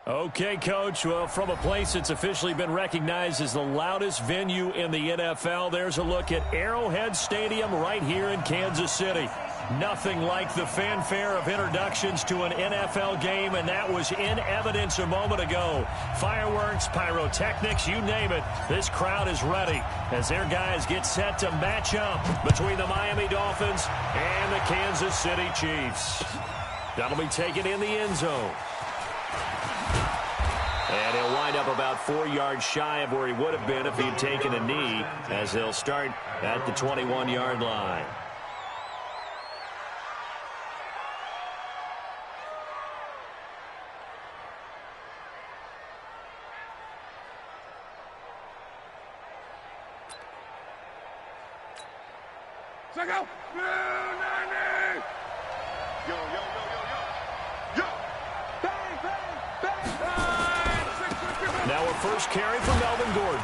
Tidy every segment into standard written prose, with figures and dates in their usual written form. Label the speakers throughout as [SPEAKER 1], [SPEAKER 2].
[SPEAKER 1] Okay, Coach. Well, from a place that's officially been recognized as the loudest venue in the NFL, there's a look at Arrowhead Stadium right here in Kansas City. Nothing like the fanfare of introductions to an NFL game, and that was in evidence a moment ago. Fireworks, pyrotechnics, you name it. This crowd is ready as their guys get set to match up between the Miami Dolphins and the Kansas City Chiefs. That'll be taken in the end zone. And he'll wind up about 4 yards shy of where he would have been if he'd taken a knee, as they'll start at the 21-yard line.
[SPEAKER 2] Check out. Yo, yo, yo, yo, yo. Yo. Bang, bang, bang.
[SPEAKER 1] Now a first carry for Melvin Gordon.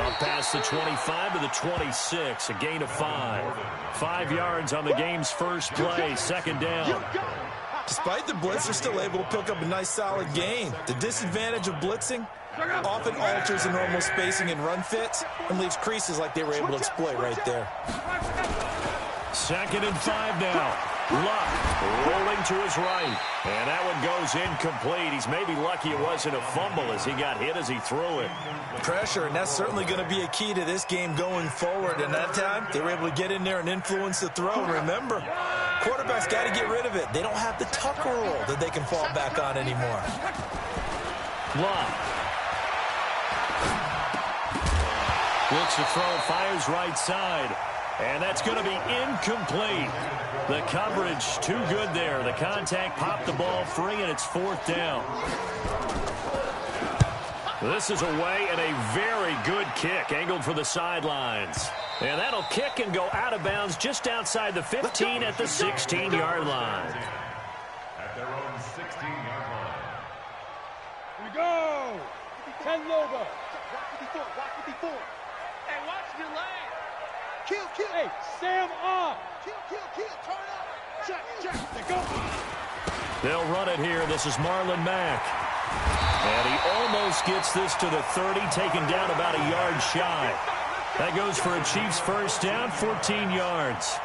[SPEAKER 1] Up past the 25 to the 26, a gain of 5. 5 yards on the game's first play, second down.
[SPEAKER 3] Despite the blitz, they're still able to pick up a nice solid gain. The disadvantage of blitzing often alters the normal spacing and run fits and leaves creases like they were able to exploit right there.
[SPEAKER 1] 2nd and 5 now. Luck rolling to his right. And that one goes incomplete. He's maybe lucky it wasn't a fumble as he got hit as he threw it.
[SPEAKER 3] Pressure, and that's certainly going to be a key to this game going forward. And that time, they were able to get in there and influence the throw. And remember, quarterbacks got to get rid of it. They don't have the tuck rule that they can fall back on anymore.
[SPEAKER 1] Luck. Looks to throw, fires right side. And that's going to be incomplete. The coverage too good there. The contact popped the ball free, and it's 4th down. This is away, and a very good kick angled for the sidelines. And that'll kick and go out of bounds just outside the 15 at the 16-yard line.
[SPEAKER 2] At their own 16-yard line.
[SPEAKER 4] Here we go. 10 Lobo.
[SPEAKER 5] Watch 54. Hey, watch your lane. Kill.
[SPEAKER 4] Hey, Sam off.
[SPEAKER 5] Kill. Turn up. Check.
[SPEAKER 4] They go.
[SPEAKER 1] They'll run it here. This is Marlon Mack. And he almost gets this to the 30, taken down about a yard shy. That goes for a Chiefs first down, 14 yards.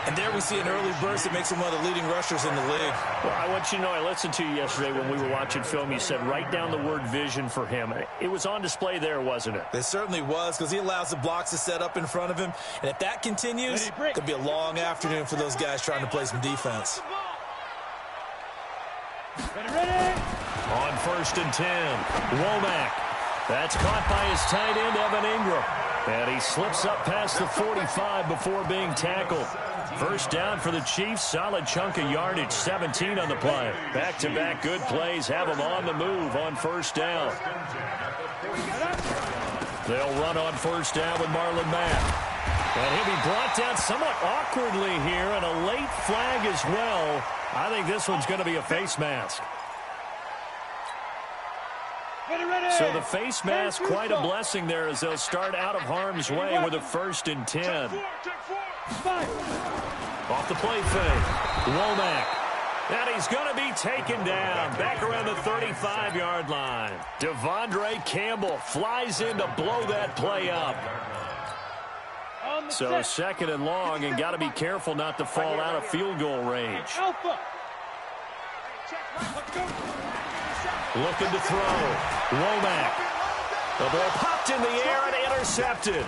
[SPEAKER 3] And there we see an early burst that makes him one of the leading rushers in the league.
[SPEAKER 1] Well, I want you to know, I listened to you yesterday when we were watching film. You said write down the word vision for him. It was on display there, wasn't it?
[SPEAKER 3] It certainly was, because he allows the blocks to set up in front of him. And if that continues, it'll be a long afternoon for those guys trying to play some defense.
[SPEAKER 4] Ready.
[SPEAKER 1] On 1st and 10, Womack. That's caught by his tight end, Evan Ingram. And he slips up past the 45 before being tackled. First down for the Chiefs. Solid chunk of yardage, 17 on the play. Back-to-back good plays have them on the move on first down. They'll run on first down with Marlon Mack. And he'll be brought down somewhat awkwardly here, and a late flag as well. I think this one's going to be a face mask. So the face mask, quite a blessing there as they'll start out of harm's way with a 1st and 10. Off the play fake, Womack. And he's going to be taken down back around the 35-yard line. Devondre Campbell flies in to blow that play up. So 2nd and long, and got to be careful not to fall out of field goal range. Looking to throw. Womack. The ball popped in the air and intercepted.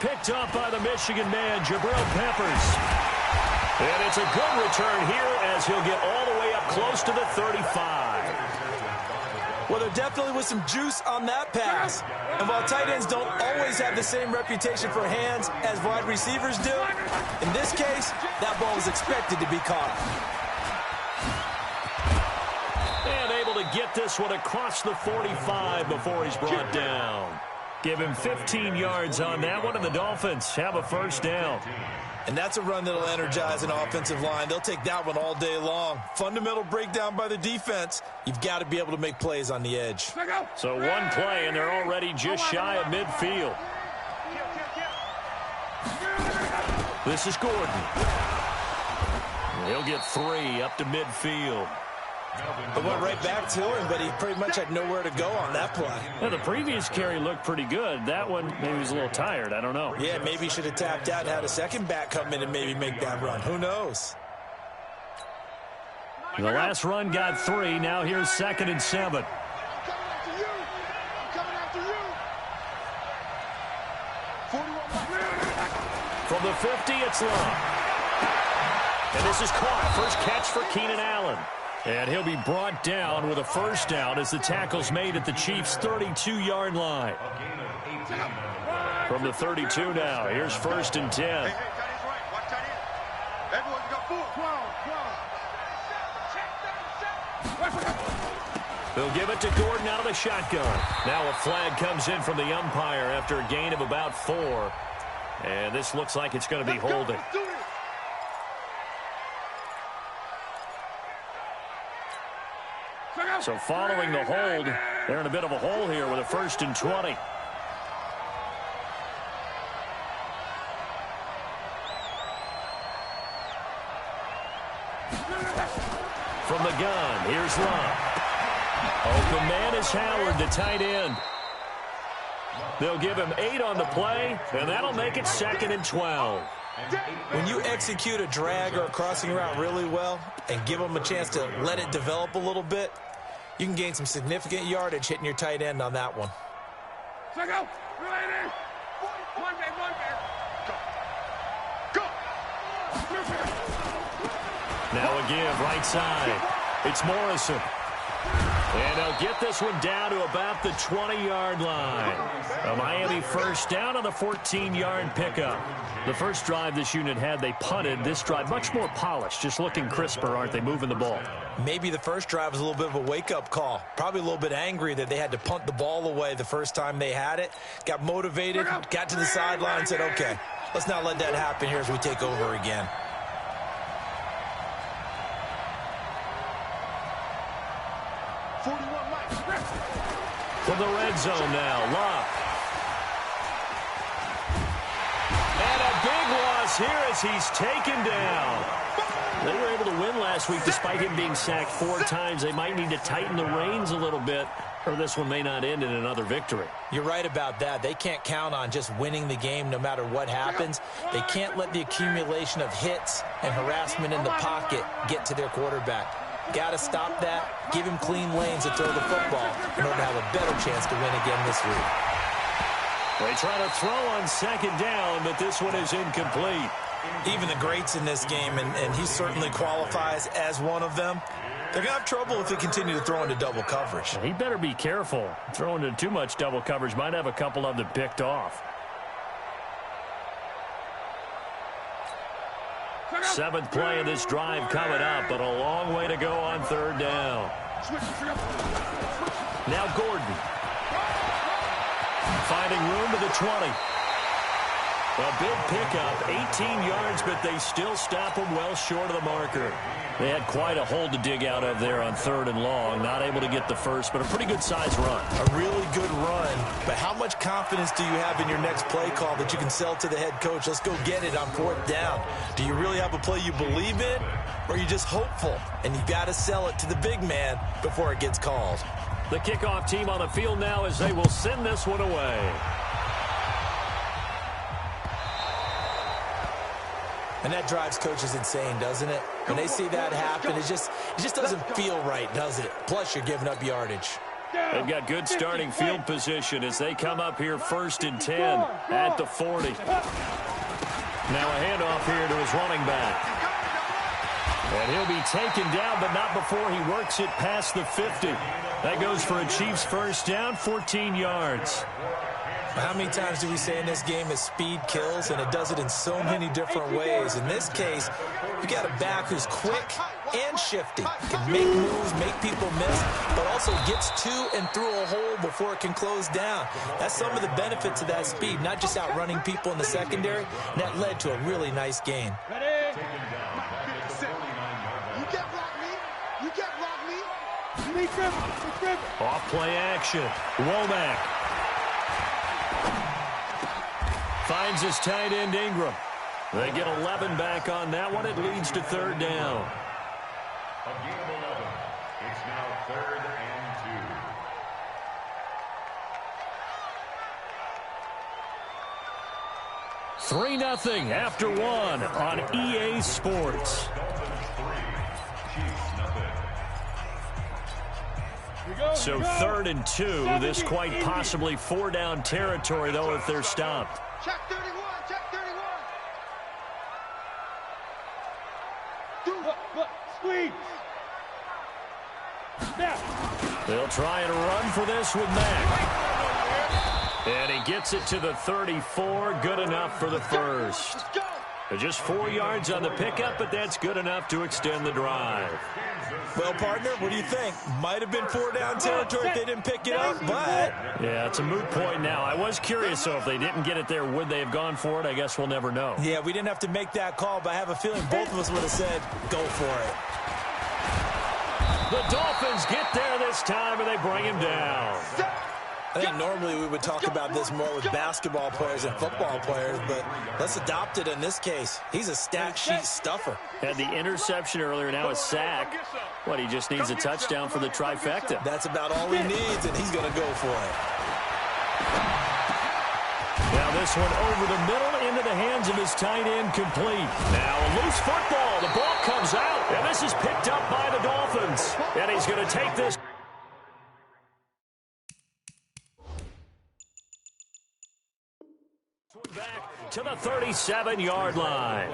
[SPEAKER 1] Picked up by the Michigan man, Jabril Peppers. And it's a good return here as he'll get all the way up close to the 35.
[SPEAKER 3] Well, there definitely was some juice on that pass. And while tight ends don't always have the same reputation for hands as wide receivers do, in this case, that ball was expected to be caught.
[SPEAKER 1] And able to get this one across the 45 before he's brought down. Give him 15 yards on that one, and the Dolphins have a first down.
[SPEAKER 3] And that's a run that'll energize an offensive line. They'll take that one all day long. Fundamental breakdown by the defense. You've got to be able to make plays on the edge.
[SPEAKER 1] So one play, and they're already just shy of midfield. This is Gordon. He'll get 3 up to midfield.
[SPEAKER 3] It went right back to him, but he pretty much had nowhere to go on that play.
[SPEAKER 1] Yeah, the previous carry looked pretty good. That one, maybe he was a little tired. I don't know.
[SPEAKER 3] Yeah, maybe he should have tapped out and had a second back come in and maybe make that run. Who knows?
[SPEAKER 1] The last run got 3. Now here's 2nd and 7.
[SPEAKER 5] I'm coming after you. I'm coming after you. 41
[SPEAKER 1] From the 50, it's long. And this is caught. First catch for Keenan Allen. And he'll be brought down with a first down as the tackle's made at the Chiefs' 32-yard line. From the 32 now, here's 1st and 10.
[SPEAKER 5] Hey, tight end's right. Watch tight end. Everyone's got 4. 12.
[SPEAKER 1] They'll give it to Gordon out of the shotgun. Now a flag comes in from the umpire after a gain of about 4. And this looks like it's going to be holding.
[SPEAKER 5] Let's do this.
[SPEAKER 1] So following the hold, they're in a bit of a hole here with a 1st and 20. From the gun, here's Love. Open man is Howard, the tight end. They'll give him 8 on the play, and that'll make it 2nd and 12.
[SPEAKER 3] When you execute a drag or a crossing route really well and give them a chance to let it develop a little bit, you can gain some significant yardage hitting your tight end on that one.
[SPEAKER 2] Check out. Ready. Monday. Go.
[SPEAKER 1] Now a give, right side. It's Morrison. And they'll get this one down to about the 20-yard line. A Miami first down on the 14-yard pickup. The first drive this unit had, they punted. This drive, much more polished, just looking crisper, aren't they, moving the ball?
[SPEAKER 3] Maybe the first drive was a little bit of a wake-up call. Probably a little bit angry that they had to punt the ball away the first time they had it. Got motivated, got to the sideline, said, okay, let's not let that happen here as we take over again.
[SPEAKER 1] From the red zone now, Locke. And a big loss here as he's taken down. They were able to win last week despite him being sacked 4 times. They might need to tighten the reins a little bit, or this one may not end in another victory.
[SPEAKER 3] You're right about that. They can't count on just winning the game no matter what happens. They can't let the accumulation of hits and harassment in the pocket get to their quarterback. Got to stop that, give him clean lanes to throw the football in order to have a better chance to win again this week.
[SPEAKER 1] They try to throw on 2nd down, but this one is incomplete.
[SPEAKER 3] Even the greats in this game, and he certainly qualifies as one of them, they're going to have trouble if they continue to throw into double coverage.
[SPEAKER 1] He better be careful. Throwing into too much double coverage might have a couple of them picked off. 7th play of this drive coming up, but a long way to go on 3rd down. Now Gordon. Finding room to the 20. A big pickup, 18 yards, but they still stop him well short of the marker. They had quite a hole to dig out of there on 3rd and long. Not able to get the first, but a pretty good-sized run.
[SPEAKER 3] A really good run, but how much confidence do you have in your next play call that you can sell to the head coach? Let's go get it on 4th down. Do you really have a play you believe in, or are you just hopeful? And you got to sell it to the big man before it gets called.
[SPEAKER 1] The kickoff team on the field now as they will send this one away.
[SPEAKER 3] And that drives coaches insane, doesn't it? When they see that happen, it just doesn't feel right, does it? Plus, you're giving up yardage.
[SPEAKER 1] They've got good starting field position as they come up here 1st and 10 at the 40. Now a handoff here to his running back. And he'll be taken down, but not before he works it past the 50. That goes for a Chiefs first down, 14 yards.
[SPEAKER 3] How many times do we say in this game that speed kills, and it does it in so many different ways? In this case, you got a back who's quick and shifty, can make moves, make people miss, but also gets to and through a hole before it can close down. That's some of the benefits of that speed, not just outrunning people in the secondary, and that led to a really nice gain.
[SPEAKER 4] Ready?
[SPEAKER 5] You can't block me. You can't block me.
[SPEAKER 4] Sneak dribble.
[SPEAKER 1] Off play action. Womack finds his tight end Ingram. They get 11 back on that one. It leads to 3rd down.
[SPEAKER 6] It's now 3rd and 2.
[SPEAKER 1] 3-0 after 1 on EA Sports. So 3rd and 2. This quite possibly 4-down territory, though, if they're stopped.
[SPEAKER 5] Check 31, check 31.
[SPEAKER 4] Squeeze. Snap.
[SPEAKER 1] They'll try and run for this with Mack. And he gets it to the 34. Good enough for the first. Just 4 yards on the pickup, but that's good enough to extend the drive.
[SPEAKER 3] Well, partner, what do you think? Might have been 4-down territory if they didn't pick it up, but...
[SPEAKER 1] Yeah, it's a moot point now. I was curious, so if they didn't get it there, would they have gone for it? I guess we'll never know.
[SPEAKER 3] Yeah, we didn't have to make that call, but I have a feeling both of us would have said, go for it.
[SPEAKER 1] The Dolphins get there this time, and they bring him down.
[SPEAKER 3] I think normally we would talk about this more with basketball players and football players, but let's adopt it in this case. He's a stat sheet stuffer.
[SPEAKER 1] Had the interception earlier, now a sack. What, he just needs a touchdown for the trifecta.
[SPEAKER 3] That's about all he needs, and he's going to go for it.
[SPEAKER 1] Now this one over the middle into the hands of his tight end, complete. Now a loose football. The ball comes out, and this is picked up by the Dolphins. And he's going to take this. Back to the 37-yard line.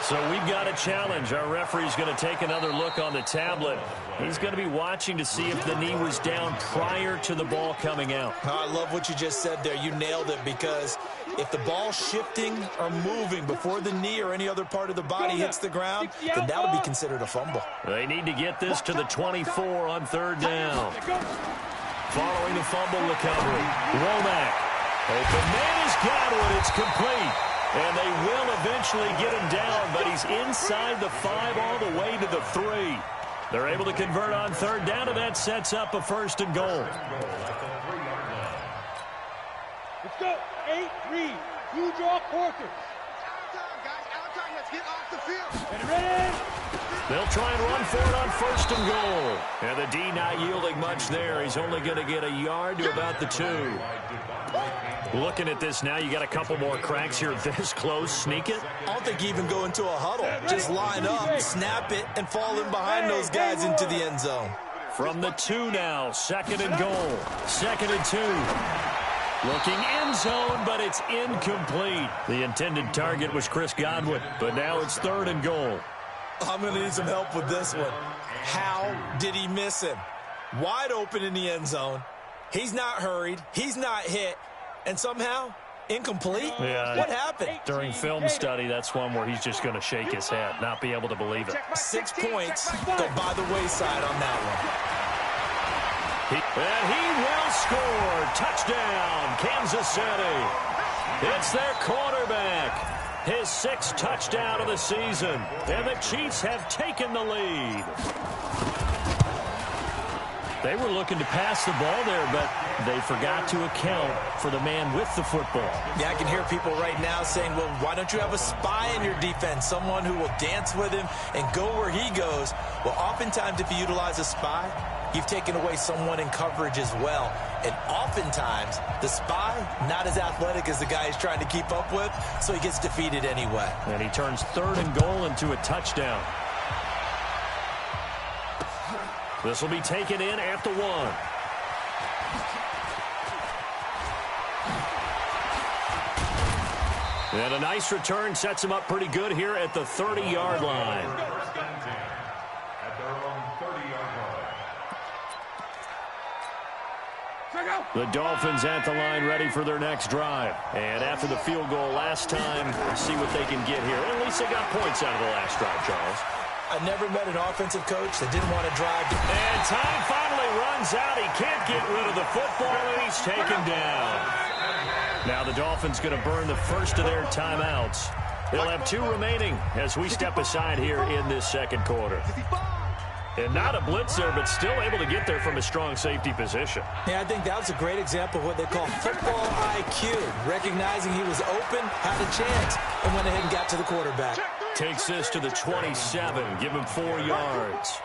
[SPEAKER 1] So we've got a challenge. Our referee's going to take another look on the tablet. He's going to be watching to see if the knee was down prior to the ball coming out.
[SPEAKER 3] I love what you just said there. You nailed it, because if the ball's shifting or moving before the knee or any other part of the body hits the ground, then that'll be considered a fumble.
[SPEAKER 1] They need to get this to the 24 on 3rd down. Following the fumble recovery, Womack. Open man is Godwin. It's complete. And they will eventually get him down, but he's inside the 5 all the way to the 3. They're able to convert on 3rd down, and that sets up a 1st and goal.
[SPEAKER 4] Let's go. 8-3. You draw quarters.
[SPEAKER 5] Outside, guys, outside. Let's get off the field.
[SPEAKER 4] Ready?
[SPEAKER 1] They'll try and run for it on 1st and goal. And the D not yielding much there. He's only going to get a yard to about the 2. Looking at this now, you got a couple more cracks here this close. Sneak it.
[SPEAKER 3] I don't think you even go into a huddle. Just line up, snap it, and fall in behind those guys into the end zone.
[SPEAKER 1] From the 2 now, 2nd and goal. 2nd and 2. Looking end zone, but it's incomplete. The intended target was Chris Godwin, but now it's 3rd and goal.
[SPEAKER 3] I'm going to need some help with this one. How did he miss him? Wide open in the end zone. He's not hurried. He's not hit. And somehow, incomplete?
[SPEAKER 1] Yeah.
[SPEAKER 3] What happened?
[SPEAKER 1] During film study, that's one where he's just going to shake his head, not be able to believe it.
[SPEAKER 3] 6 points go by the wayside on that one.
[SPEAKER 1] And he will score. Touchdown, Kansas City. It's their quarterback. His 6th touchdown of the season. And the Chiefs have taken the lead. They were looking to pass the ball there, but they forgot to account for the man with the football.
[SPEAKER 3] Yeah, I can hear people right now saying, well, why don't you have a spy in your defense, someone who will dance with him and go where he goes? Well, oftentimes if you utilize a spy, you've taken away someone in coverage as well. And oftentimes, the spy, not as athletic as the guy he's trying to keep up with, so he gets defeated anyway. And
[SPEAKER 1] he turns 3rd and goal into a touchdown. This will be taken in at the 1. And a nice return sets him up pretty good here at the 30-yard line. The Dolphins at the line ready for their next drive. And after the field goal last time, see what they can get here. At least they got points out of the last drive, Charles.
[SPEAKER 3] I never met an offensive coach that didn't want to drive.
[SPEAKER 1] And time finally runs out. He can't get rid of the football, and he's taken down. Now the Dolphins going to burn the first of their timeouts. They'll have 2 remaining as we step aside here in this 2nd quarter. And not a blitzer, but still able to get there from a strong safety position.
[SPEAKER 3] Yeah, I think that was a great example of what they call football IQ. Recognizing he was open, had a chance, and went ahead and got to the quarterback.
[SPEAKER 1] Takes this to the 27. Give him 4 yards.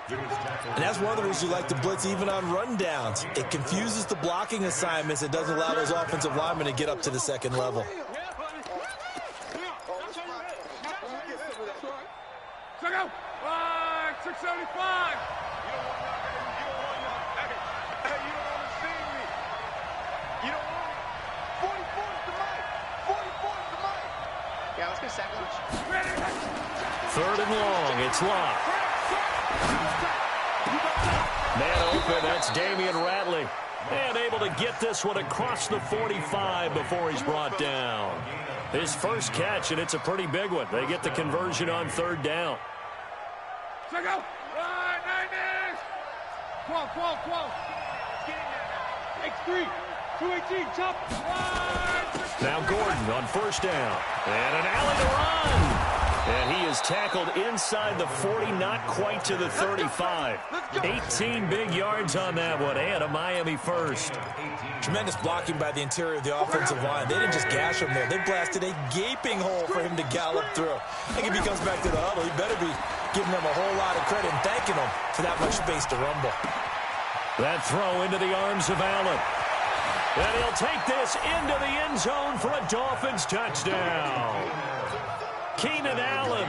[SPEAKER 3] And that's one of the reasons you like to blitz even on rundowns. It confuses the blocking assignments. It doesn't allow those offensive linemen to get up to the second level.
[SPEAKER 2] Check out. 675.
[SPEAKER 5] Yeah, let's get second.
[SPEAKER 1] Third and long. It's locked. Man open. That's Damian Ratley. And able to get this one across the 45 before he's brought down. His first catch, and it's a pretty big one. They get the conversion on third down.
[SPEAKER 2] Check out. 90s. 12.
[SPEAKER 4] X3. 218. Chop.
[SPEAKER 1] Now Gordon on first down. And an alley to run. And he is tackled inside the 40, not quite to the 35. 18 big yards on that one, and a Miami first.
[SPEAKER 3] Tremendous blocking by the interior of the offensive line. They didn't just gash him there. They blasted a gaping hole for him to gallop through. I think if he comes back to the huddle, he better be giving them a whole lot of credit and thanking them for that much space to rumble.
[SPEAKER 1] That throw into the arms of Allen. And he'll take this into the end zone for a Dolphins touchdown. Keenan Allen,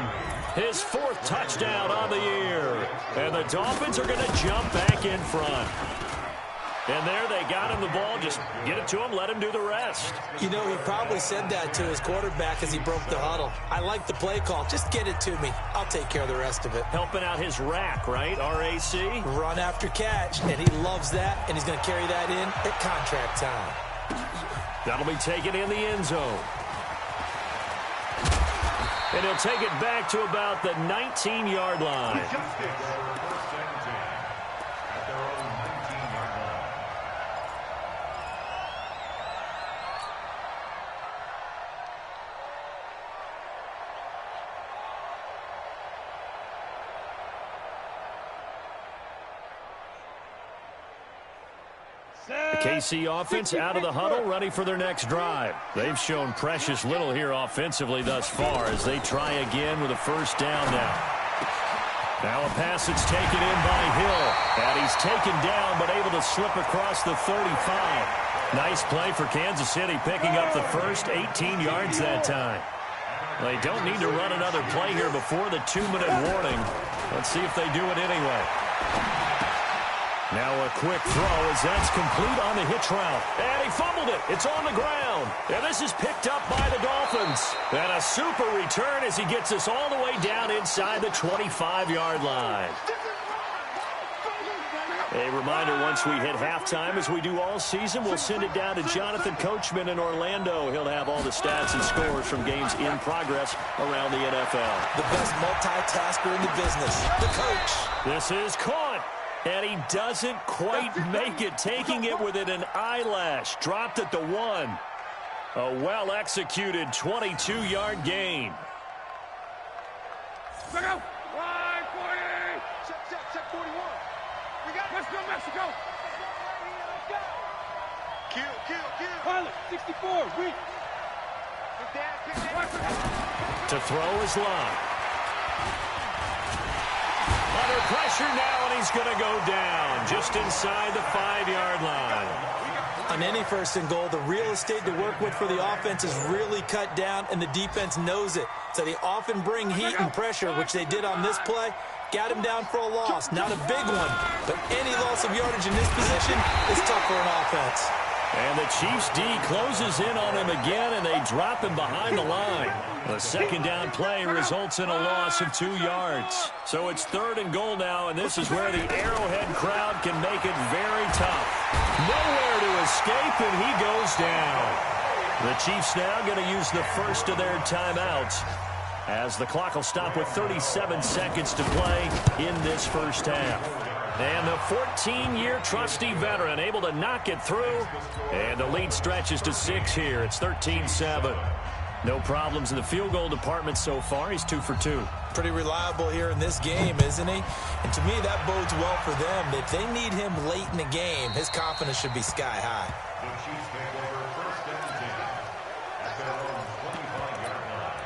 [SPEAKER 1] his fourth touchdown on the year. And the Dolphins are going to jump back in front. And there they got him the ball. Just get it to him, let him do the rest.
[SPEAKER 3] You know, he probably said that to his quarterback as he broke the huddle. I like the play call. Just get it to me. I'll take care of the rest of it.
[SPEAKER 1] Helping out his rack, right? RAC.
[SPEAKER 3] Run after catch, and he loves that, and he's going to carry that in at contract time.
[SPEAKER 1] That'll be taken in the end zone. And he'll take it back to about the 19-yard line. KC offense out of the huddle, ready for their next drive. They've shown precious little here offensively thus far as they try again with a first down now. Now a pass that's taken in by Hill. And he's taken down but able to slip across the 35. Nice play for Kansas City, picking up the first 18 yards that time. They don't need to run another play here before the 2-minute warning. Let's see if they do it anyway. Now a quick throw as that's complete on the hitch route. And he fumbled it. It's on the ground. And this is picked up by the Dolphins. And a super return as he gets us all the way down inside the 25-yard line. A reminder, once we hit halftime, as we do all season, we'll send it down to Jonathan Coachman in Orlando. He'll have all the stats and scores from games in progress around the NFL.
[SPEAKER 3] The best multitasker in the business, the coach.
[SPEAKER 1] This is caught. And he doesn't quite make it, taking it within an eyelash. Dropped at the 1. A well-executed 22-yard gain.
[SPEAKER 2] Check out. 40.
[SPEAKER 5] Check 41. We got it.
[SPEAKER 2] Let's go, Mexico.
[SPEAKER 5] Kill.
[SPEAKER 4] Pilot, 64. Reach.
[SPEAKER 5] Kick that.
[SPEAKER 1] To throw is locked. Under pressure now, and he's going to go down just inside the 5-yard line.
[SPEAKER 3] On any first and goal, the real estate to work with for the offense is really cut down, and the defense knows it. So they often bring heat and pressure, which they did on this play. Got him down for a loss. Not a big one, but any loss of yardage in this position is tough for an offense.
[SPEAKER 1] And the Chiefs D closes in on him again, and they drop him behind the line. The second down play results in a loss of 2 yards. So it's third and goal now, and this is where the Arrowhead crowd can make it very tough. Nowhere to escape, and he goes down. The Chiefs now going to use the first of their timeouts, as the clock will stop with 37 seconds to play in this first half. And the 14-year trusty veteran able to knock it through. And the lead stretches to 6 here. It's 13-7. No problems in the field goal department so far. He's 2 for 2.
[SPEAKER 3] Pretty reliable here in this game, isn't he? And to me, that bodes well for them. If they need him late in the game, his confidence should be sky high.
[SPEAKER 6] The Chiefs take over first and 10 at their own 25-yard line.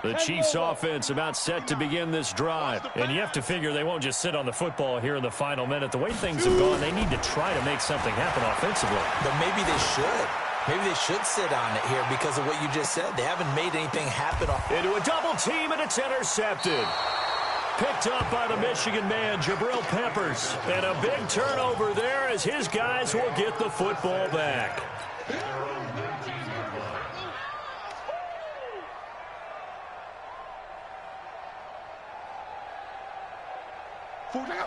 [SPEAKER 1] The Chiefs offense about set to begin this drive. And you have to figure they won't just sit on the football here in the final minute. The way things have gone, they need to try to make something happen offensively.
[SPEAKER 3] But maybe they should. Maybe they should sit on it here because of what you just said. They haven't made anything happen.
[SPEAKER 1] Into a double team, and it's intercepted. Picked up by the Michigan man, Jabril Peppers. And a big turnover there as his guys will get the football back.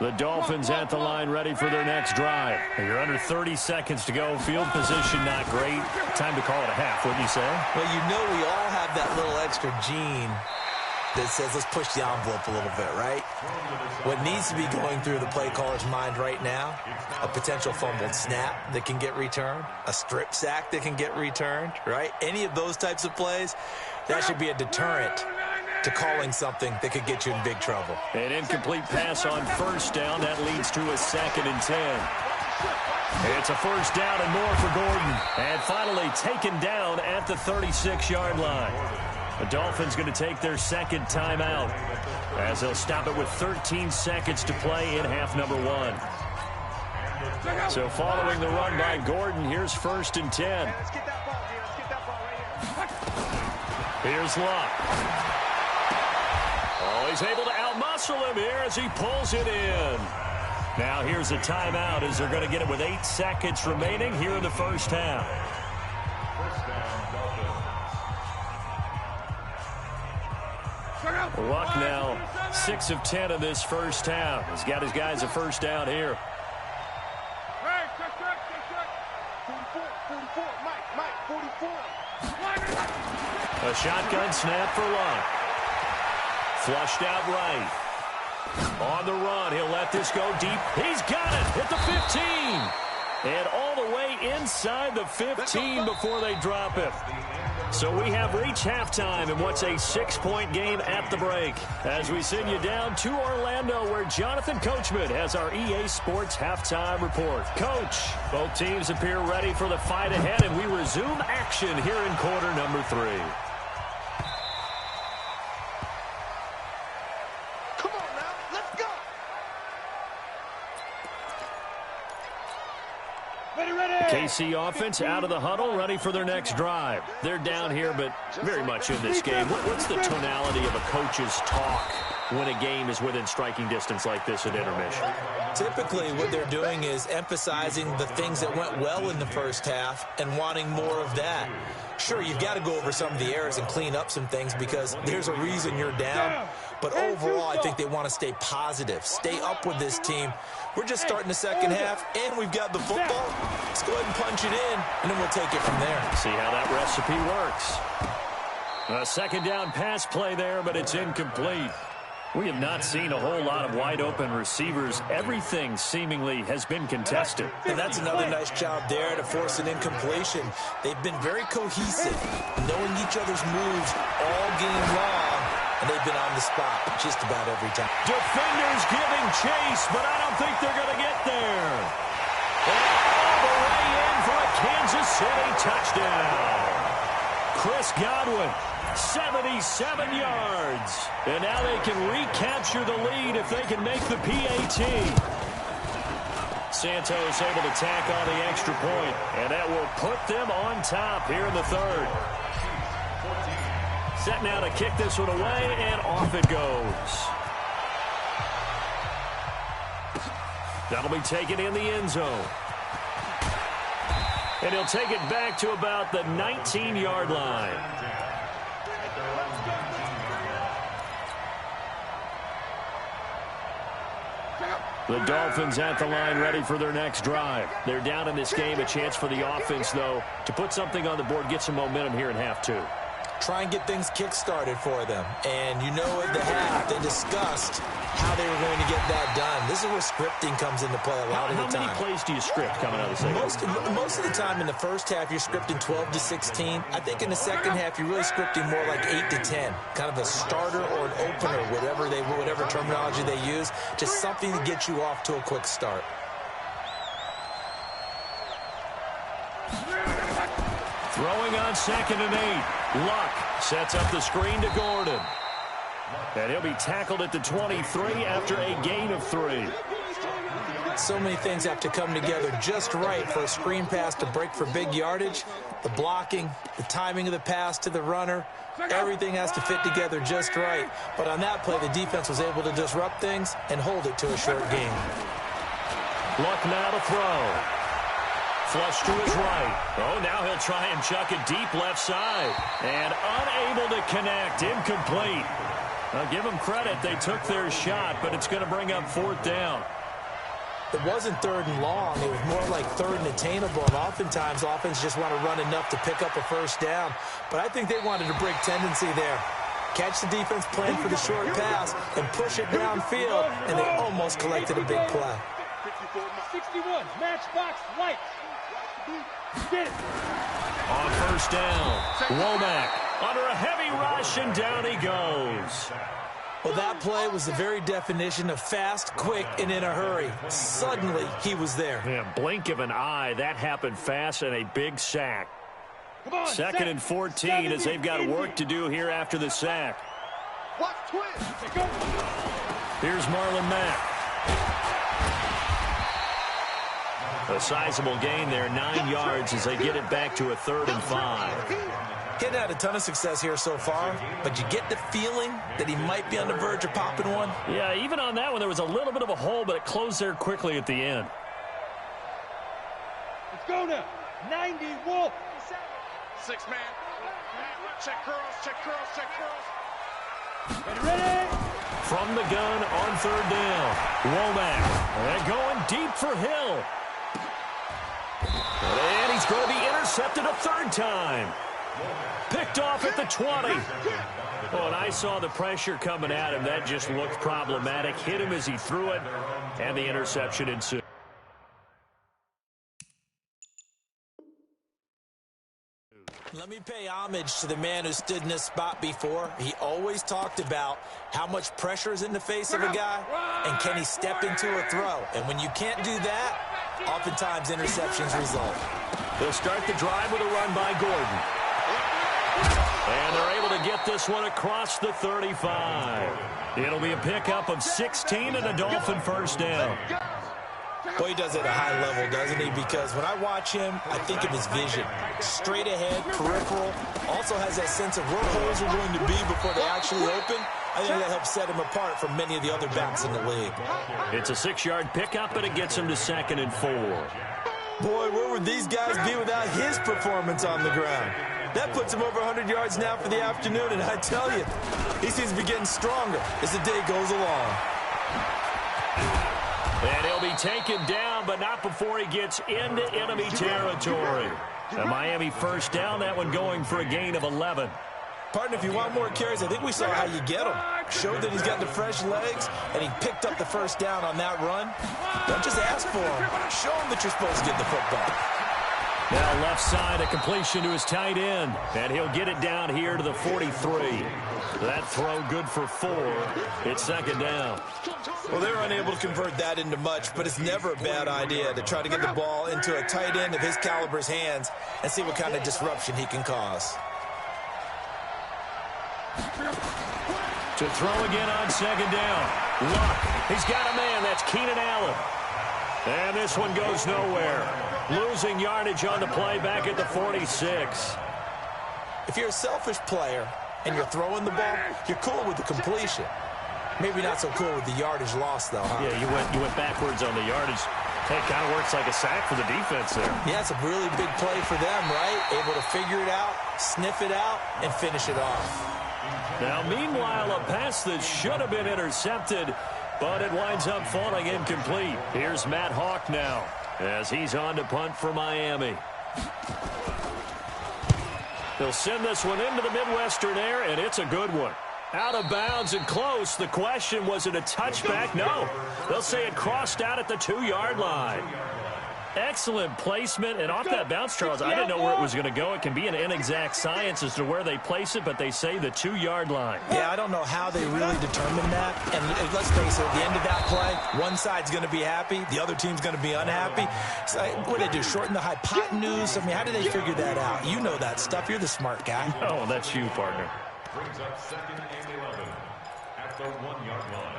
[SPEAKER 1] The Dolphins at the line ready for their next drive. You're under 30 seconds to go. Field position not great. Time to call it a half, wouldn't you say?
[SPEAKER 3] Well, you know we all have that little extra gene that says let's push the envelope a little bit, right? What needs to be going through the play caller's mind right now, a potential fumbled snap that can get returned, a strip sack that can get returned, right? Any of those types of plays, that should be a deterrent to calling something that could get you in big trouble.
[SPEAKER 1] An incomplete pass on first down. That leads to a 2nd and 10. It's a first down and more for Gordon. And finally taken down at the 36-yard line. The Dolphins going to take their second timeout as they'll stop it with 13 seconds to play in half number 1. So following the run by Gordon, here's 1st and 10. Here's Luck. Oh, he's able to outmuscle him here as he pulls it in. Now here's a timeout as they're going to get it with 8 seconds remaining here in the first half. Luck now 6 of 10 in this first half. He's got his guys a first down here.
[SPEAKER 2] Hey, check. 44, Mike, 44.
[SPEAKER 1] A shotgun snap for Luck. Flushed out right. On the run, he'll let this go deep. He's got it at the 15. And all the way inside the 15 before they drop it. So we have reached halftime in what's a 6-point game at the break. As we send you down to Orlando, where Jonathan Coachman has our EA Sports halftime report. Coach, both teams appear ready for the fight ahead, and we resume action here in quarter number 3. KC offense out of the huddle, ready for their next drive. They're down here, but very much in this game. What's the tonality of a coach's talk when a game is within striking distance like this at intermission?
[SPEAKER 3] Typically, what they're doing is emphasizing the things that went well in the first half and wanting more of that. Sure, you've got to go over some of the errors and clean up some things because there's a reason you're down. But overall, I think they want to stay positive, stay up with this team. We're just starting the second half, and we've got the football. Let's go ahead and punch it in, and then we'll take it from there.
[SPEAKER 1] See how that recipe works. A second down pass play there, but it's incomplete. We have not seen a whole lot of wide-open receivers. Everything seemingly has been contested.
[SPEAKER 3] And that's another nice job there to force an incompletion. They've been very cohesive, knowing each other's moves all game long, and they've been on the spot just about every time.
[SPEAKER 1] Defenders giving chase, but I don't think they're going to get there. And all the way in for a Kansas City touchdown. Chris Godwin, 77 yards. And now they can recapture the lead if they can make the PAT. Santos able to tack on the extra point, and that will put them on top here in the third. Set now to kick this one away, and off it goes. That'll be taken in the end zone. And he'll take it back to about the 19-yard line. The Dolphins at the line ready for their next drive. They're down in this game. A chance for the offense, though, to put something on the board, get some momentum here in half 2.
[SPEAKER 3] Try and get things kick-started for them. And you know at the half, they discussed how they were going to get that done. This is where scripting comes into play a lot of the time.
[SPEAKER 1] How many plays do you script coming out of the second?
[SPEAKER 3] Most of the time in the first half, you're scripting 12 to 16. I think in the second half, you're really scripting more like 8 to 10. Kind of a starter or an opener, whatever terminology they use. Just something to get you off to a quick start.
[SPEAKER 1] Throwing on 2nd and 8. Luck sets up the screen to Gordon. And he'll be tackled at the 23 after a gain of 3.
[SPEAKER 3] So many things have to come together just right for a screen pass to break for big yardage. The blocking, the timing of the pass to the runner, everything has to fit together just right. But on that play, the defense was able to disrupt things and hold it to a short gain.
[SPEAKER 1] Luck now to throw. Flush to his right. Oh, now he'll try and chuck it deep left side. And unable to connect. Incomplete. I'll give them credit. They took their shot, but it's going to bring up 4th down.
[SPEAKER 3] It wasn't 3rd and long. It was more like 3rd and attainable. And oftentimes, offense just want to run enough to pick up a 1st down. But I think they wanted a break tendency there. Catch the defense plan for the short pass and push it downfield, and they almost collected a big play.
[SPEAKER 4] 61, matchbox light. Get it.
[SPEAKER 1] On 1st down, Womack under a heavy rush, and down he goes.
[SPEAKER 3] Well, that play was the very definition of fast, quick, and in a hurry. Suddenly, he was there.
[SPEAKER 1] Yeah, blink of an eye. That happened fast, and a big sack.
[SPEAKER 4] Come on,
[SPEAKER 1] 2nd and 14 as they've got work to do here after the sack.
[SPEAKER 5] Watch twist.
[SPEAKER 1] Here's Marlon Mack. A sizable gain there, 9 yards as they get it back to a 3rd and 5.
[SPEAKER 3] Hadn't had a ton of success here so far, but you get the feeling that he might be on the verge of popping one.
[SPEAKER 1] Yeah, even on that one, there was a little bit of a hole, but it closed there quickly at the end.
[SPEAKER 4] Let's go now. 90 Wolf.
[SPEAKER 5] 6-man. Check curls, check curls, check curls.
[SPEAKER 4] Ready?
[SPEAKER 1] From the gun on 3rd down. Womack. They're going deep for Hill. And he's going to be intercepted a 3rd time. Picked off at the 20. Oh, and I saw the pressure coming at him. That just looked problematic. Hit him as he threw it, and the interception ensued.
[SPEAKER 3] Let me pay homage to the man who stood in this spot before. He always talked about how much pressure is in the face of a guy, and can he step into a throw. And when you can't do that, oftentimes interceptions result.
[SPEAKER 1] They'll start the drive with a run by Gordon. And they're able to get this one across the 35. It'll be a pickup of 16 and a Dolphin 1st down.
[SPEAKER 3] Boy, he does it at a high level, doesn't he? Because when I watch him, I think of his vision. Straight ahead, peripheral. Also has that sense of where holes are going to be before they actually open. I think that helps set him apart from many of the other backs in the league.
[SPEAKER 1] It's a 6-yard pickup, and it gets him to 2nd and 4.
[SPEAKER 3] Boy, where would these guys be without his performance on the ground? That puts him over 100 yards now for the afternoon, and I tell you, he seems to be getting stronger as the day goes along.
[SPEAKER 1] And he'll be taken down, but not before he gets into enemy territory. A Miami 1st down, that one going for a gain of 11.
[SPEAKER 3] Partner, if you want more carries, I think we saw how you get him. Showed that he's got the fresh legs, and he picked up the 1st down on that run. Don't just ask for him. Show him that you're supposed to get the football.
[SPEAKER 1] Now left side, a completion to his tight end. And he'll get it down here to the 43. That throw good for 4. It's 2nd down.
[SPEAKER 3] Well, they were unable to convert that into much, but it's never a bad idea to try to get the ball into a tight end of his caliber's hands and see what kind of disruption he can cause.
[SPEAKER 1] To throw again on 2nd down. Luck. He's got a man. That's Keenan Allen. And this one goes nowhere. Losing yardage on the play back at the 46.
[SPEAKER 3] If you're a selfish player and you're throwing the ball, you're cool with the completion. Maybe not so cool with the yardage loss, though, huh?
[SPEAKER 1] Yeah, you went backwards on the yardage. Hey, it kind of works like a sack for the defense there.
[SPEAKER 3] Yeah, it's a really big play for them, right? Able to figure it out, sniff it out, and finish it off.
[SPEAKER 1] Now, meanwhile, a pass that should have been intercepted, but it winds up falling incomplete. Here's Matt Hawk now as he's on to punt for Miami. They'll send this one into the Midwestern air, and it's a good one. Out of bounds and close. The question, was it a touchback? No. They'll say it crossed out at the 2-yard line. Excellent placement, and off that bounce, Charles, I didn't know where it was going to go. It can be an inexact science as to where they place it, but they say the 2-yard line.
[SPEAKER 3] Yeah, I don't know how they really determine that. And let's face it, at the end of that play, one side's going to be happy, the other team's going to be unhappy. So, what do they do, shorten the hypotenuse? I mean, how do they figure that out? You know that stuff. You're the smart guy.
[SPEAKER 1] Oh, that's you, partner.
[SPEAKER 6] Brings up 2nd and 11 at the 1-yard line.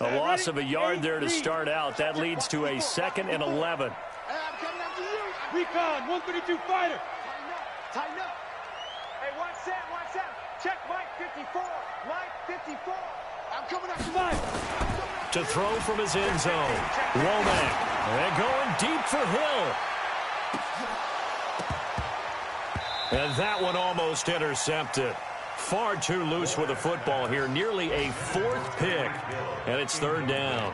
[SPEAKER 1] A loss of a yard there to start out. That leads to a 2nd and 11.
[SPEAKER 2] Hey, I'm coming after you.
[SPEAKER 4] Recon, 132 fighter.
[SPEAKER 2] Tighten up. Hey, watch that. Check Mike 54. Mike 54. I'm coming after Mike.
[SPEAKER 1] To throw from his end zone. Womack. And going deep for Hill. And that one almost intercepted. Far too loose with the football here. Nearly a 4th pick. And it's 3rd down.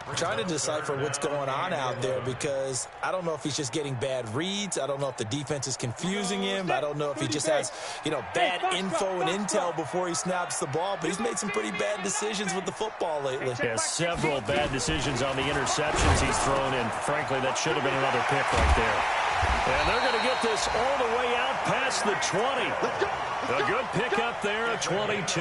[SPEAKER 3] I'm trying to decipher what's going on out there because I don't know if he's just getting bad reads. I don't know if the defense is confusing him. I don't know if he just has, bad info and intel before he snaps the ball. But he's made some pretty bad decisions with the football lately.
[SPEAKER 1] Yeah, several bad decisions on the interceptions he's thrown in. Frankly, that should have been another pick right there. And they're going to get this all the way out past the 20. A good pickup there at 22.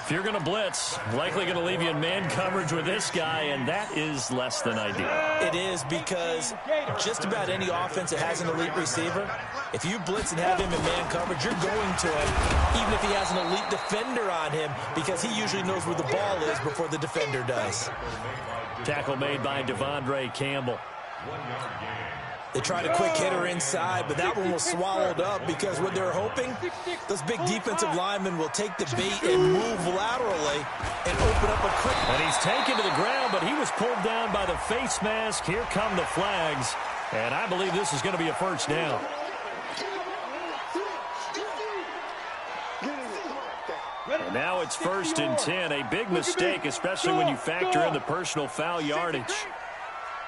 [SPEAKER 1] If you're going to blitz, likely going to leave you in man coverage with this guy, and that is less than ideal.
[SPEAKER 3] It is because just about any offense that has an elite receiver, if you blitz and have him in man coverage, you're going to him, even if he has an elite defender on him, because he usually knows where the ball is before the defender does.
[SPEAKER 1] Tackle made by Devondre Campbell.
[SPEAKER 3] They tried a quick hitter inside, but that one was swallowed up because what they're hoping, those big defensive linemen will take the bait and move laterally and open up a quick.
[SPEAKER 1] And he's taken to the ground, but he was pulled down by the face mask. Here come the flags, and I believe this is going to be a 1st down. And now it's 1st and 10, a big mistake, especially when you factor in the personal foul yardage.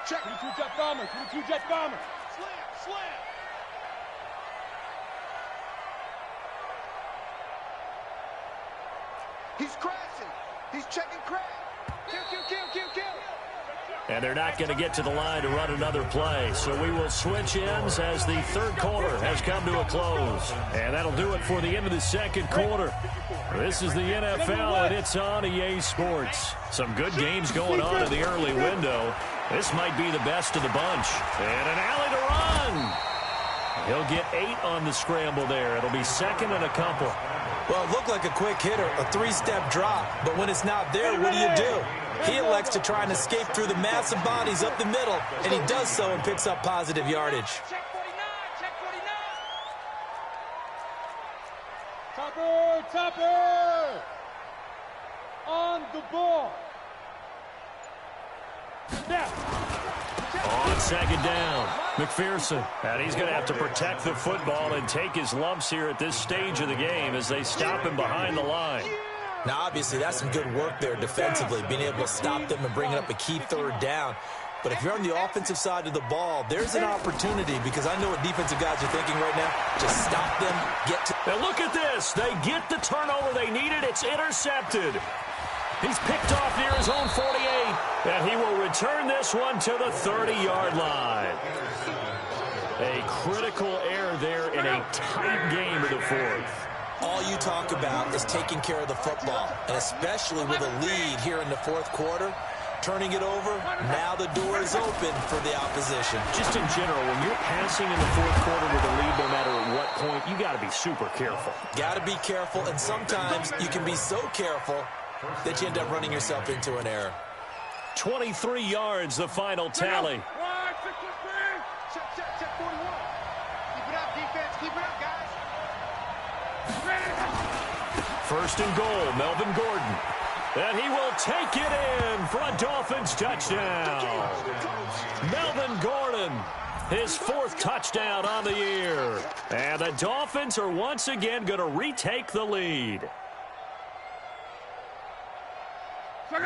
[SPEAKER 4] Check. 22 jet bomber. 22 jet bomber.
[SPEAKER 2] Slam. He's crashing. He's checking crash. Kill.
[SPEAKER 1] And they're not going to get to the line to run another play. So we will switch ends as the 3rd quarter has come to a close. And that'll do it for the end of the 2nd quarter. This is the NFL, and it's on EA Sports. Some good games going on in the early window. This might be the best of the bunch. And an alley to run. He'll get 8 on the scramble there. It'll be 2nd and a couple.
[SPEAKER 3] Well, it looked like a quick hitter, a 3-step drop. But when it's not there, what do? He elects to try and escape through the massive bodies up the middle, and he does so and picks up positive yardage.
[SPEAKER 2] Check 49.
[SPEAKER 4] Topper. On the ball. Snap.
[SPEAKER 1] On 2nd down, McPherson. And he's going to have to protect the football and take his lumps here at this stage of the game as they stop him behind the line.
[SPEAKER 3] Now, obviously, that's some good work there defensively, being able to stop them and bring up a key 3rd down. But if you're on the offensive side of the ball, there's an opportunity because I know what defensive guys are thinking right now. Just stop them, get to...
[SPEAKER 1] Now look at this. They get the turnover they needed. It's intercepted. He's picked off near his own 48, and he will return this one to the 30-yard line. A critical error there in a tight game of the 4th.
[SPEAKER 3] All you talk about is taking care of the football, and especially with a lead here in the 4th quarter, turning it over, now the door is open for the opposition.
[SPEAKER 1] Just in general, when you're passing in the 4th quarter with a lead, no matter at what point, you got to be super careful.
[SPEAKER 3] Got to be careful, and sometimes you can be so careful that you end up running yourself into an error.
[SPEAKER 1] 23 yards, the final tally.
[SPEAKER 2] Check 41. Keep it up, defense. Keep it up, guys.
[SPEAKER 1] 1st and goal, Melvin Gordon. And he will take it in for a Dolphins touchdown. Melvin Gordon, his 4th touchdown on the year. And the Dolphins are once again going to retake the lead.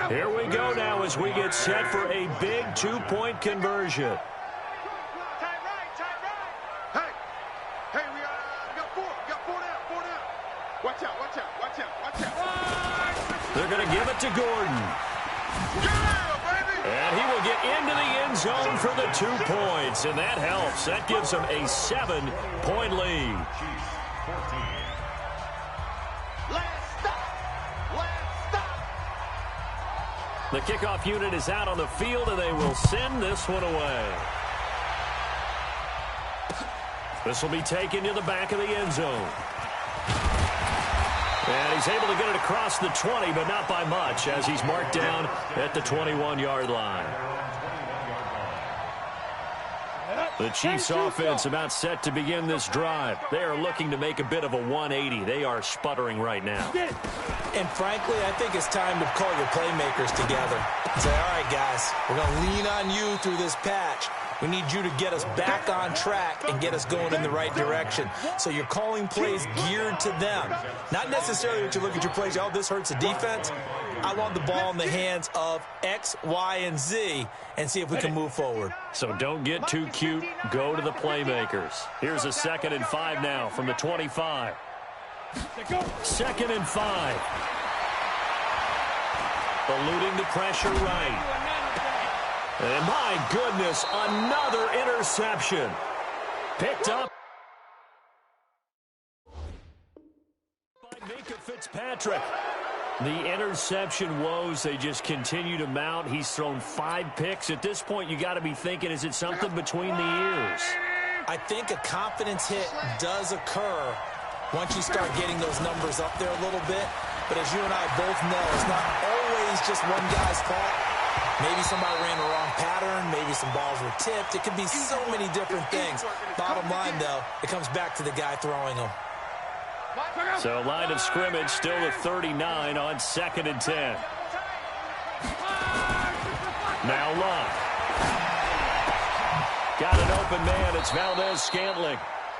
[SPEAKER 1] Here we go now as we get set for a big two-point conversion.
[SPEAKER 2] Time right.
[SPEAKER 5] Hey, we got four down. Watch out.
[SPEAKER 1] They're going to give it to Gordon.
[SPEAKER 5] Yeah, baby!
[SPEAKER 1] And he will get into the end zone for the 2 points, and that helps. That gives them a 7-point lead.
[SPEAKER 2] Last stop.
[SPEAKER 1] The kickoff unit is out on the field, and they will send this one away. This will be taken to the back of the end zone. And he's able to get it across the 20, but not by much, as he's marked down at the 21-yard line. The Chiefs offense about set to begin this drive. They are looking to make a bit of a 180. They are sputtering right now.
[SPEAKER 3] And frankly, I think it's time to call your playmakers together. Say, all right, guys, we're going to lean on you through this patch. We need you to get us back on track and get us going in the right direction. So you're calling plays geared to them. Not necessarily that you look at your plays, oh, this hurts the defense. I want the ball in the hands of X, Y, and Z and see if we can move forward.
[SPEAKER 1] So don't get too cute. Go to the playmakers. Here's a 2nd and 5 now from the 25. 2nd and 5. Eluding the pressure right. And my goodness, another interception. Picked up by Minka Fitzpatrick. The interception woes, they just continue to mount. He's thrown 5 picks. At this point, you got to be thinking, is it something between the ears?
[SPEAKER 3] I think a confidence hit does occur once you start getting those numbers up there a little bit. But as you and I both know, it's not always just one guy's fault. Maybe somebody ran the wrong pattern. Maybe some balls were tipped. It could be so many different things. Bottom line, though, it comes back to the guy throwing them.
[SPEAKER 1] So line of scrimmage still at 39 on 2nd and 10. Now Luck. Got an open man. It's Valdez-Scantling.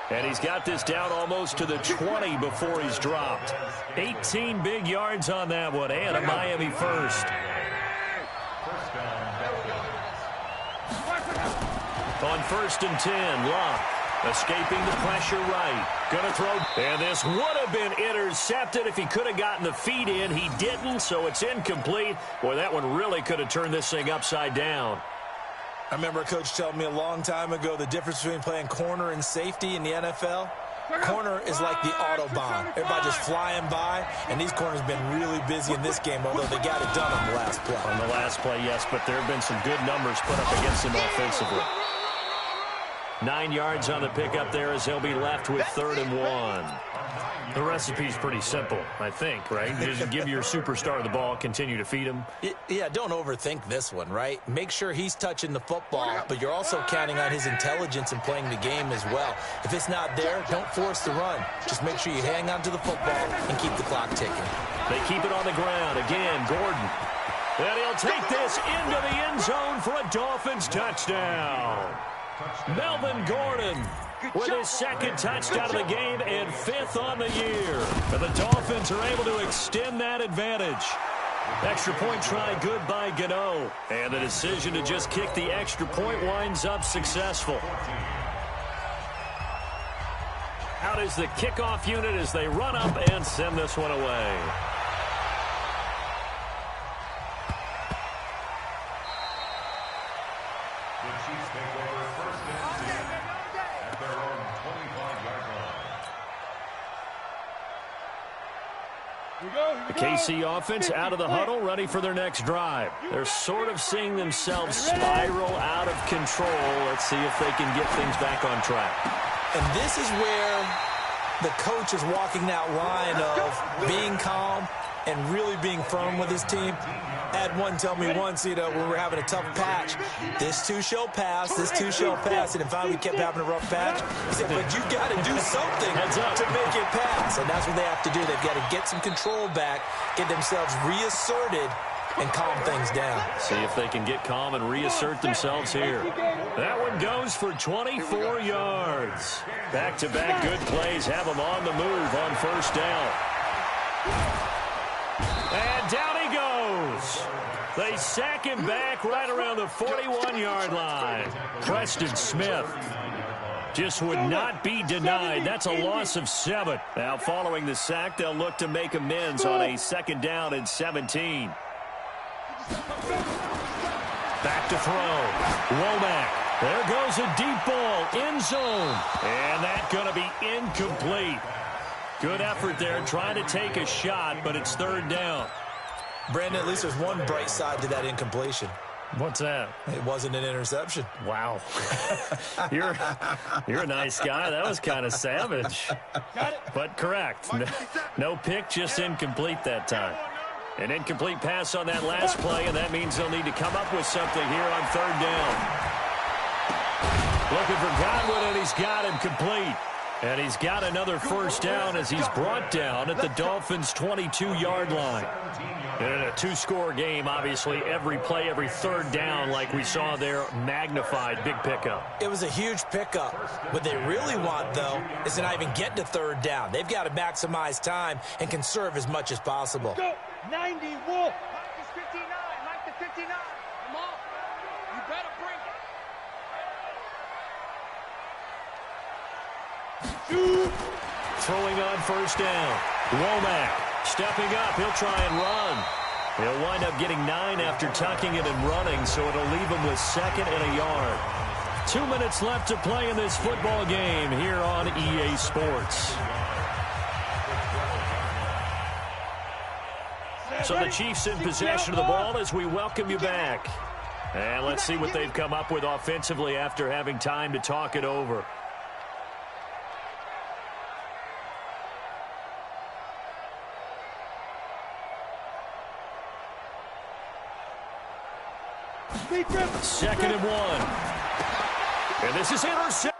[SPEAKER 1] And he's got this down almost to the 20 before he's dropped. 18 big yards on that one, and a Miami first. On 1st and 10, Luck escaping the pressure right. Gonna throw, and this would have been intercepted if he could have gotten the feet in. He didn't, so it's incomplete. Boy, that one really could have turned this thing upside down.
[SPEAKER 3] I remember a coach telling me a long time ago the difference between playing corner and safety in the NFL. Corner is like the Autobahn. Everybody just flying by, and these corners have been really busy in this game, although they got it done on the last play.
[SPEAKER 1] On the last play, yes, but there have been some good numbers put up against him offensively. 9 yards on the pickup there as he'll be left with 3rd and 1. The recipe's pretty simple, I think, right? Just give your superstar the ball, continue to feed him.
[SPEAKER 3] Yeah, don't overthink this one, right? Make sure he's touching the football, but you're also counting on his intelligence in playing the game as well. If it's not there, don't force the run. Just make sure you hang on to the football and keep the clock ticking.
[SPEAKER 1] They keep it on the ground. Again, Gordon. And he'll take this into the end zone for a Dolphins touchdown. Melvin Gordon with his 2nd touchdown of the game and 5th on the year. And the Dolphins are able to extend that advantage. Extra point try good by Gano. And the decision to just kick the extra point winds up successful. Out is the kickoff unit as they run up and send this one away. The KC offense out of the huddle, ready for their next drive. They're sort of seeing themselves spiral out of control. Let's see if they can get things back on track.
[SPEAKER 3] And this is where the coach is walking that line of being calm and really being firm with his team. I had one tell me once, when we were having a tough patch, this too shall pass, this too shall pass. And finally we kept having a rough patch. He said, but you got to do something to make it pass. And that's what they have to do. They've got to get some control back, get themselves reasserted, and calm things down.
[SPEAKER 1] See if they can get calm and reassert themselves here. That one goes for 24 yards. Back-to-back good plays have them on the move on 1st down. And down he goes. goes. They sack him back right around the 41-yard line. Preston Smith just would not be denied. That's a loss of 7. Now, following the sack, they'll look to make amends on a 2nd down and 17. Back to throw. Womack. There goes a deep ball. End zone. And that's going to be incomplete. Good effort there trying to take a shot, but it's 3rd down.
[SPEAKER 3] Brandon, at least there's one bright side to that incompletion.
[SPEAKER 1] What's that?
[SPEAKER 3] It wasn't an interception.
[SPEAKER 1] Wow. You're a nice guy. That was kind of savage. But correct. No pick, just incomplete that time. An incomplete pass on that last play, and that means they'll need to come up with something here on 3rd down. Looking for Godwin, and he's got him complete. And he's got another 1st down as he's brought down at the Dolphins' 22-yard line. In a 2-score game, obviously, every play, every 3rd down, like we saw there, magnified. Big pickup.
[SPEAKER 3] It was a huge pickup. What they really want, though, is to not even get to 3rd down. They've got to maximize time and conserve as much as possible.
[SPEAKER 4] Go! 90, Wolf!
[SPEAKER 2] Mike is 59. Mike to 59. Come on. You better bring it.
[SPEAKER 1] Throwing on 1st down. Womack stepping up. He'll try and run. He'll wind up getting 9 after tucking it and running, so it'll leave him with 2nd and a yard. 2 minutes left to play in this football game here on EA Sports. So the Chiefs in possession of the ball as we welcome you back. And let's see what they've come up with offensively after having time to talk it over. Second and 1. And this is intercepted.